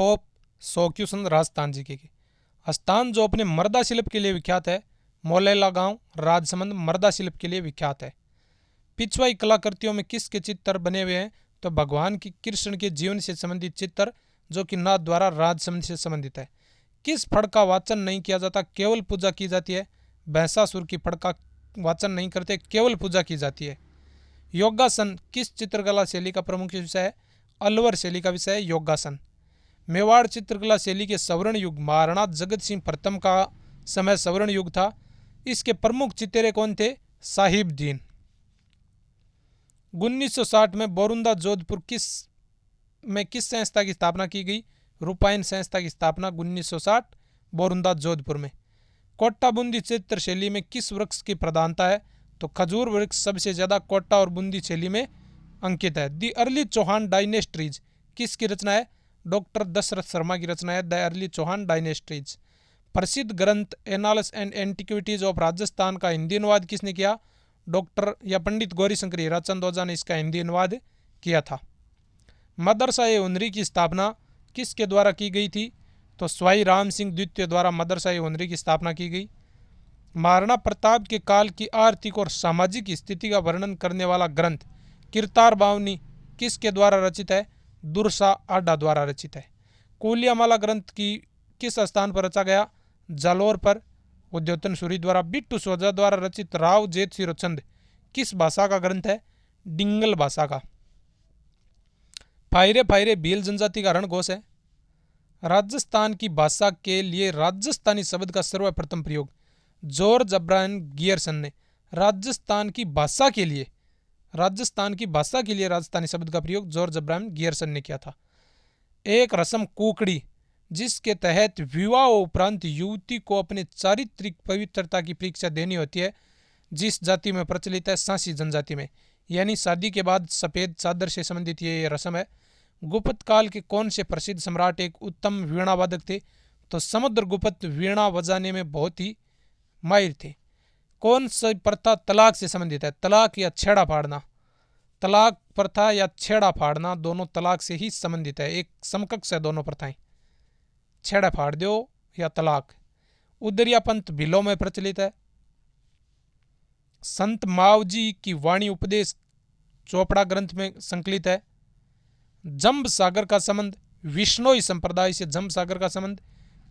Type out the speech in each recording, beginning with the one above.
Top 100 question Rajasthan GK के। स्थान जो अपने मर्दा शिल्प के लिए विख्यात है, मोलेला गांव राजसमंद मर्दा शिल्प के लिए विख्यात है। पिछवाई कलाकृतियों में किसके चित्र बने हुए हैं, तो भगवान की कृष्ण के जीवन से संबंधित चित्र जो कि नाथ द्वारा राजसमंद से संबंधित है। किस फड़ का वाचन नहीं किया जाता, केवल पूजा की जाती है, भैंसासुर की फड़ का वाचन नहीं करते, केवल पूजा की जाती है। योगासन किस चित्रकला शैली का प्रमुख विषय है, अलवर शैली का विषय है योगासन। मेवाड़ चित्रकला शैली के स्वर्ण युग महाराणा जगत सिंह प्रथम का समय स्वर्ण युग था। इसके प्रमुख चित्रे कौन थे, साहिबदीन। 1960 में बोरुंदा जोधपुर में किस संस्था की स्थापना की गई, रूपायन संस्था की स्थापना 1960 बोरुंदा जोधपुर में। कोट्टा बूंदी चित्र शैली में किस वृक्ष की प्रधानता है, तो खजूर वृक्ष सबसे ज्यादा कोट्टा और बूंदी शैली में अंकित है। दी अर्ली चौहान डायनेस्टीज किसकी रचना है, डॉक्टर दशरथ शर्मा की रचना है द अर्ली चौहान डायनेस्टीज। प्रसिद्ध ग्रंथ एनालस एंड एंटिक्विटीज ऑफ राजस्थान का हिंदी अनुवाद किसने किया, डॉक्टर या पंडित गौरीशंकर हीराचंद ओझा ने इसका हिंदी अनुवाद किया था। मदरसा-ए-हुनरी की स्थापना किसके द्वारा की गई थी, तो स्वाई राम सिंह द्वितीय द्वारा मदरसा-ए-हुनरी की स्थापना की गई। महाराणा प्रताप के काल की आर्थिक और सामाजिक स्थिति का वर्णन करने वाला ग्रंथ किरतार बावनी किसके द्वारा रचित है, दुर्सा आडा द्वारा रचित है। कोलियामाला ग्रंथ की किस स्थान पर रचा गया, जालोर पर उद्योतन सूरी द्वारा। बिट्टू सोजा द्वारा रचित राव जेठ सिरोचंद किस भाषा का ग्रंथ है, डिंगल भाषा का। फायरे फायरे भील जनजाति का रणघोष है। राजस्थान की भाषा के लिए राजस्थानी शब्द का सर्वप्रथम प्रयोग जॉर्ज अब्राहम गियरसन ने राजस्थान की भाषा के लिए राजस्थानी शब्द का प्रयोग जॉर्ज अब्राहम गियरसन ने किया था। एक रस्म कुकड़ी जिसके तहत विवाह उपरांत युवती को अपने चारित्रिक पवित्रता की परीक्षा देनी होती है, जिस जाति में प्रचलित है, सांसी जनजाति में, यानी शादी के बाद सफेद चादर से संबंधित ये रस्म है। गुप्त काल के कौन से प्रसिद्ध सम्राट एक उत्तम वीणा वादक थे, तो समुद्रगुप्त वीणा बजाने में बहुत ही माहिर थे। कौन सी प्रथा तलाक से संबंधित है, तलाक या छेड़ा फाड़ना। तलाक प्रथा या छेड़ा फाड़ना दोनों तलाक से ही संबंधित है, एक समकक्ष है दोनों प्रथाएं, छेड़ा फाड़ दो या तलाक। उदरिया पंथ भीलों में प्रचलित है। संत मावजी की वाणी उपदेश चोपड़ा ग्रंथ में संकलित है। जंब सागर का संबंध विष्णोई संप्रदाय से जंब सागर का संबंध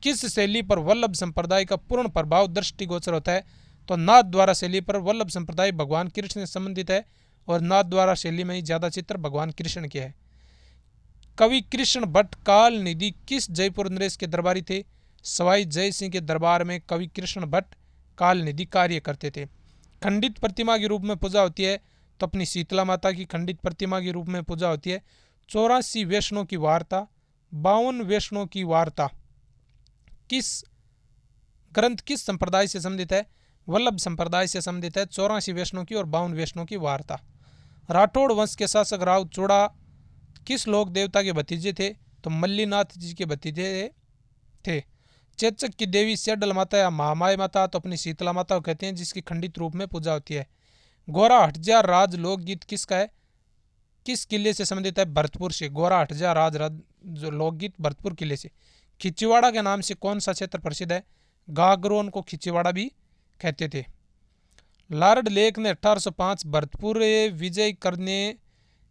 किस शैली पर वल्लभ संप्रदाय का पूर्ण प्रभाव दृष्टिगोचर होता है, तो नाथ द्वारा शैली पर वल्लभ संप्रदाय भगवान कृष्ण से संबंधित है और नाथ द्वारा शैली में ही ज्यादा चित्र भगवान कृष्ण के है। कवि कृष्ण भट्ट काल निधि किस जयपुर नरेश के दरबारी थे, सवाई जय सिंह के दरबार में कवि कृष्ण भट्ट काल निधि कार्य करते थे। खंडित प्रतिमा के रूप में पूजा होती है, तो अपनी शीतला माता की खंडित प्रतिमा के रूप में पूजा होती है। 84 वैष्णव की वार्ता 52 वैष्णव की वार्ता किस ग्रंथ किस संप्रदाय से संबंधित है, वल्लभ संप्रदाय से संबंधित है। 84 वैष्णव की और 52 वैष्णव की वार्ता। राठौड़ वंश के शासक राव चोड़ा किस लोक देवता के भतीजे थे, तो मल्लीनाथ जी के भतीजे थे। चेचक की देवी सेडल माता या महामाया माता तो अपनी शीतला माता को कहते हैं, जिसकी खंडित रूप में पूजा होती है। गोरा हटजा राज लोकगीत किसका है, किस किले से संबंधित है, भरतपुर से। गोरा हटजा राज लोकगीत भरतपुर किले से। खिचीवाड़ा के नाम से कौन सा क्षेत्र प्रसिद्ध है, गागरोन को खिचीवाड़ा भी कहते थे। लॉर्ड लेक ने 1805 भरतपुर विजय करने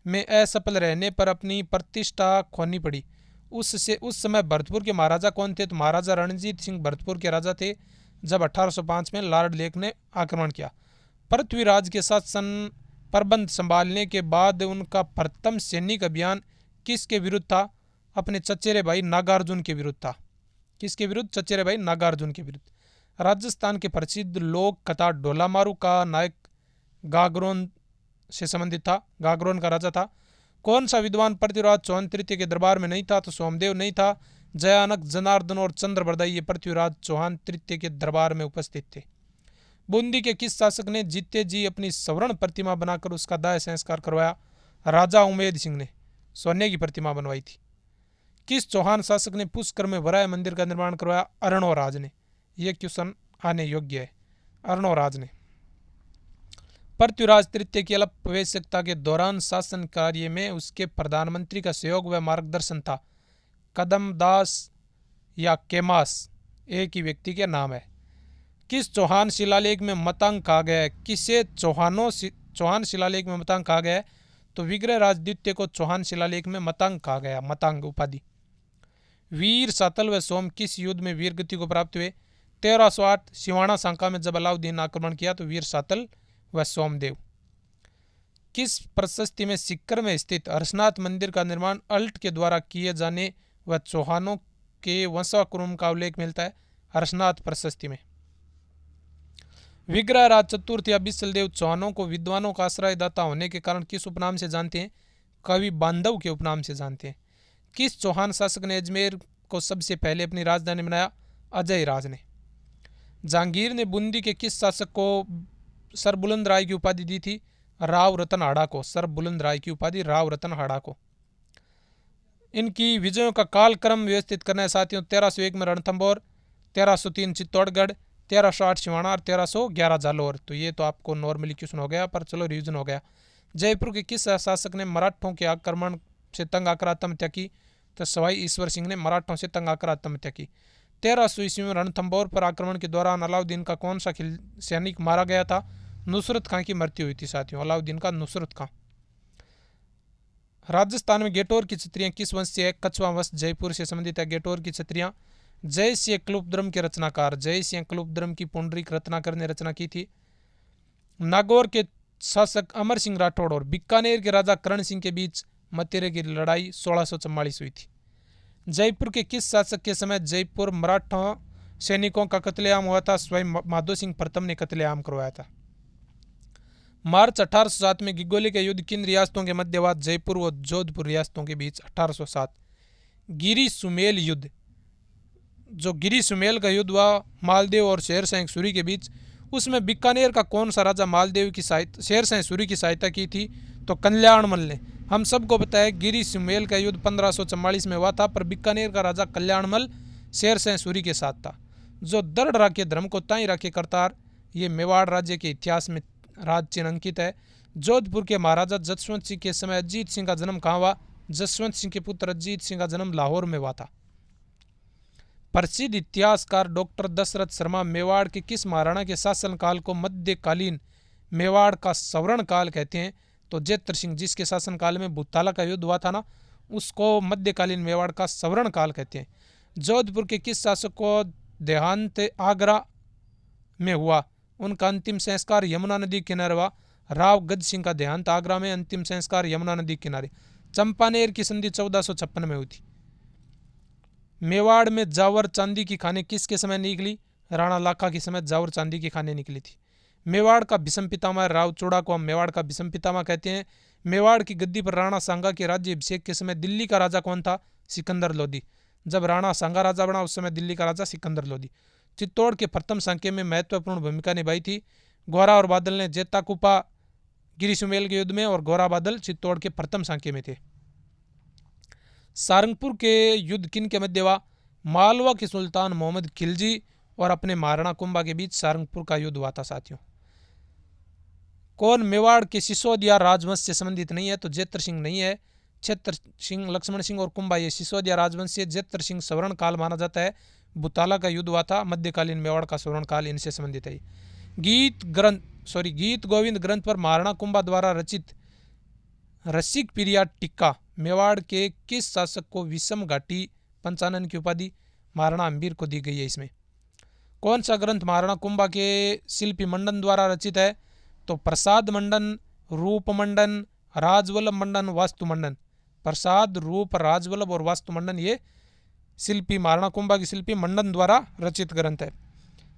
में असफल रहने पर अपनी प्रतिष्ठा खोनी पड़ी। उस समय भरतपुर के महाराजा कौन थे, तो महाराजा रणजीत सिंह भरतपुर के राजा थे जब 1805 में लॉर्ड लेक ने आक्रमण किया। पृथ्वीराज के साथ प्रबंध संभालने के बाद उनका प्रथम सैनिक अभियान किसके विरुद्ध था, अपने चचेरे भाई नागार्जुन के विरुद्ध था। किसके विरुद्ध, चचेरे भाई नागार्जुन के विरुद्ध। राजस्थान के प्रसिद्ध लोक कथा ढोलामारू का नायक गागरोन से संबंधित था, गागरोन का राजा था। कौन सा विद्वान पृथ्वीराज चौहान तृतीय के दरबार में नहीं था, तो सोमदेव नहीं था। जयानक, जनार्दन और चंद्रबरदाई ये पृथ्वीराज चौहान तृतीय के दरबार में उपस्थित थे। बूंदी के किस शासक ने जीते जी अपनी स्वर्ण प्रतिमा बनाकर उसका दाह संस्कार करवाया, राजा उमेद सिंह ने सोने की प्रतिमा बनवाई थी। किस चौहान शासक ने पुष्कर में वराय मंदिर का निर्माण करवाया, अर्णोराज ने। यह क्वेश्चन आने योग्य है, अर्णोराज ने। पृथ्वीराज तृतीय की अल्पवयस्कता के दौरान शासन कार्य में उसके प्रधानमंत्री का सहयोग व मार्गदर्शन था। कदमदास या केमास एक ही व्यक्ति के नाम है। किस चौहान शिलालेख में मतांग कहा गया है? किसे चौहान शिलालेख में मतांग कहा गया है? तो विग्रहराज द्वितीय को चौहान शिलालेख में मतांग कहा गया, मतांग उपाधि। वीर सातल व सोम किस युद्ध में वीर गति को प्राप्त हुए? 1308 सिवाना सांका में जब अलाउद्दीन आक्रमण किया तो वीर सातल व सोमदेव। किस प्रशस्ति में सिक्कर में स्थित हर्षनाथ मंदिर का निर्माण अल्ट के द्वारा किए जाने व चौहानों के वंशानुक्रम का उल्लेख मिलता है? हर्षनाथ प्रशस्ति में। विग्रहराज चतुर्थ या बिसलदेव चौहानों को विद्वानों का आश्रयदाता होने के कारण किस उपनाम से जानते हैं? कवि बांधव के उपनाम से जानते हैं। किस चौहान शासक ने अजमेर को सबसे पहले अपनी राजधानी बनाया? अजय राज ने। जहांगीर ने बूंदी के किस शासक को सर बुलंद राय की उपाधि दी थी? राव रतन हाड़ा को। सर बुलंद राय की उपाधि राव रतन हाड़ा को। इनकी विजयों का कालक्रम व्यवस्थित करना है साथियों। 1301 में रणथंभौर, 1303 चित्तौड़गढ़, 1308 सिवाना और 1311 जालौर। तो ये तो आपको नॉर्मली क्वेश्चन हो गया, पर चलो रिवीजन हो गया। जयपुर के किस शासक ने मराठों के आक्रमण से तंग आकर आत्महत्या की? तो सवाई ईश्वर सिंह ने मराठों से तंग आकर आत्महत्या की। 1300 ईस्वी में रणथंभौर पर आक्रमण के दौरान अलाउद्दीन का कौन सा सैनिक मारा गया था? नुसरत खां की मृत्यु हुई थी साथियों, अलाउद्दीन का नुसरत खां। राजस्थान में गेटोर की छत्रियां किस वंश से है? कछवा वंश जयपुर से संबंधित है गेटोर की छत्रियां। जय सिंह क्लुपद्रम के रचनाकार, जय सिंह क्लुपद्रम की पुंडरीक रत्नाकर ने रचना की थी। नागौर के शासक अमर सिंह राठौड़ और बीकानेर के राजा करण सिंह के बीच मतेरे की लड़ाई 1644 हुई थी। जयपुर के किस शासक के समय जयपुर मराठा सैनिकों का कत्लेआम हुआ था? स्वयं माधो सिंह प्रथम ने कत्लेआम करवाया था। मार्च 1807 में गिगोली के युद्ध किन रियासतों के मध्य हुआ? जयपुर व जोधपुर रियासतों के बीच 1807। गिरी सुमेल युद्ध, जो गिरी सुमेल का युद्ध हुआ मालदेव और शेरशाह सूरी के बीच, उसमें बीकानेर का कौन सा राजा मालदेव की सहायता शेरशाह सूरी की सहायता की थी? तो कल्याणमल ने। हम सबको पता है गिरी सुमेल का युद्ध 1544 में हुआ था, पर बीकानेर का राजा कल्याणमल शेरशाह सूरी के साथ था। जो दृढ़ राखे धर्म को ताई राखे करतार, ये मेवाड़ राज्य के इतिहास में राज चिन्ह अंकित है। जोधपुर के महाराजा जसवंत सिंह के समय अजीत सिंह का जन्म कहाँ हुआ? जसवंत सिंह के पुत्र अजीत सिंह का जन्म लाहौर में हुआ था। प्रसिद्ध इतिहासकार डॉक्टर दशरथ शर्मा मेवाड़ के किस महाराणा के शासनकाल को मध्यकालीन मेवाड़ का सवर्ण काल कहते हैं? तो जेत्र सिंह, जिसके शासनकाल में भूताला का युद्ध हुआ था ना, उसको मध्यकालीन मेवाड़ का सवर्ण काल कहते हैं। जोधपुर के किस शासक को देहांत आगरा में हुआ? उनका अंतिम संस्कार यमुना नदी किनारे हुआ। राव गज सिंह का देहांत आगरा में, अंतिम संस्कार यमुना नदी किनारे। चंपानेर की संधि 1456 में हुई थी। मेवाड़ में जावर चांदी की खाने किसके समय निकली? राणा लाखा के समय जावर चांदी की खाने निकली थी। मेवाड़ का भीष्म पितामह राव चूड़ा को हम मेवाड़ का भीष्म पितामह कहते हैं। मेवाड़ की गद्दी पर राणा सांगा के राज्य अभिषेक के समय दिल्ली का राजा कौन था? सिकंदर लोधी। जब राणा सांगा राजा बना उस समय दिल्ली का राजा सिकंदर लोधी। चित्तौड़ के प्रथम सांके में महत्वपूर्ण भूमिका निभाई थी। गोरा और बादल ने जेताकुपा गिरी सुमेल के युद्ध में, और गोरा बादल चित्तौड़ के प्रथम सांके में थे। सारंगपुर के युद्ध किन के मध्य हुआ? मालवा के सुल्तान मोहम्मद खिलजी और अपने महाराणा कुंभा के बीच सारंगपुर का युद्ध हुआ था साथियों। कौन मेवाड़ के सिसोदिया राजवंश से संबंधित नहीं है? तो जेत्र सिंह नहीं है। क्षेत्र सिंह, लक्ष्मण सिंह और कुंभा ये सिसोदिया राजवंश से। जेत्र सिंह सवर्ण काल माना जाता है। भूताला का युद्ध हुआ था, मध्यकालीन मेवाड़ का सवर्ण काल इनसे संबंधित है। गीत गोविंद ग्रंथ पर महाराणा कुंभा द्वारा रचित रसिक प्रिया टिक्का मेवाड़ के किस शासक को विषम घाटी पंचानन की उपाधि महाराणा अम्बीर को दी गई है? इसमें कौन सा ग्रंथ महाराणा कुंभा के शिल्पी मंडन द्वारा रचित है? तो प्रसाद मंडन, रूप मंडन, राजवल्लभ मंडन, वास्तु मंडन। प्रसाद, रूप, राजवल्लभ और वास्तु मंडन ये शिल्पी महाराणा कुंभा की शिल्पी मंडन द्वारा रचित ग्रंथ है।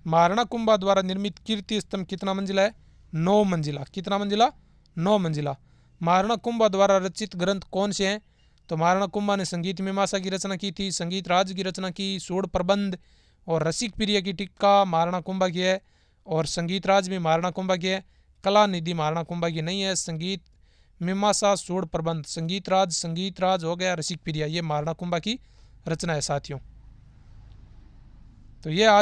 महाराणा कुंभा द्वारा निर्मित कीर्ति स्तंभ कितना मंजिला है? 9 मंजिला। कितना मंजिला? 9 मंजिला। महाराणा कुंभा द्वारा रचित ग्रंथ कौन से हैं? तो महाराणा कुंभा ने संगीत मीमांसा की रचना की थी, संगीत राज की रचना की, सूढ़ प्रबंध और रसिक प्रिय की टिक्का महाराणा कुंभा की है, और संगीत राज भी महाराणा कुंभा की है। कला निधि महाराणा कुंभा की नहीं है। संगीत मीमांसा, सूढ़ प्रबंध, संगीत राज हो गया, रसिक प्रिय ये महाराणा कुंभा की रचना है साथियों। तो ये आज